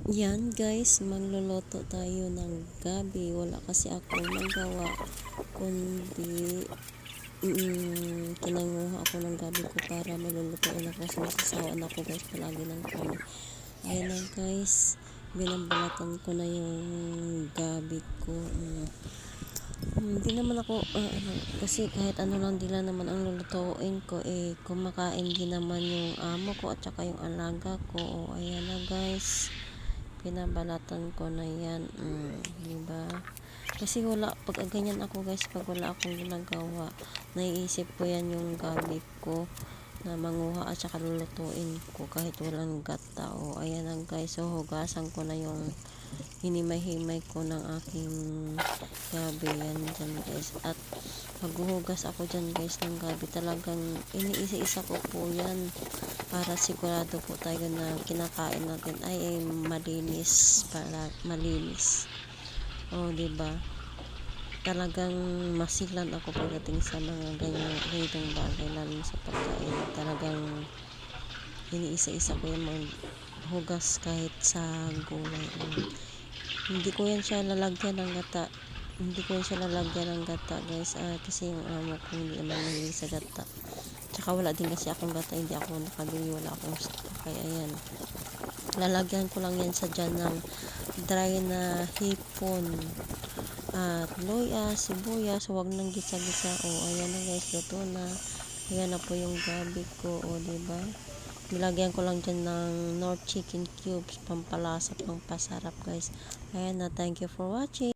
Yan guys, magluluto tayo ng gabi. Wala kasi ako magawa, kundi kinanguha ako ng gabi ko para malulutuin ako. So masasawaan ako guys palagi ng kami. Ayan na guys, binabalatan ko na yung gabi ko. Hindi naman ako kasi kahit ano lang din naman ang lulutuin ko, kumakain din naman yung amo ko at saka yung alaga ko. Ayan na guys, pinabalatan ko na yan. Diba? Kasi wala, pag ganyan ako guys, pag wala akong ginagawa, naiisip ko yan yung gabi ko na manguha at saka lulutuin ko kahit walang gata. Ayan na guys, so hugasan ko na yung hinimay-himay ko ng aking gabi yan dyan guys. At maghuhugas ako dyan guys ng gabi, talagang iniisa-isa ko po yan para sigurado po tayo na kinakain natin ay malinis, para malinis. Diba? Talagang masilan ako pagdating sa mga ganitong bagay, lalo sa pagkain. Talagang iniisa-isa ko yung maghugas kahit sa gulay. Hindi ko yan siya lalagyan ng gata. Hindi ko yan siya lalagyan ng gata guys. Kasi yung amo ko hindi naman mahilig sa gata. Tsaka wala din kasi akong gata. Hindi ako nakabili. Wala akong stock. Kaya yan. Lalagyan ko lang yan sa dyan ng dry na hipon. At loya, sibuyas. Huwag nang gisa-gisa. Ayan na guys. Luto na. Ayan na po yung gabi ko. Diba? Nilagyan ko lang dyan ng North Chicken Cubes, pampalasa, pampasarap guys. Ayan na, thank you for watching.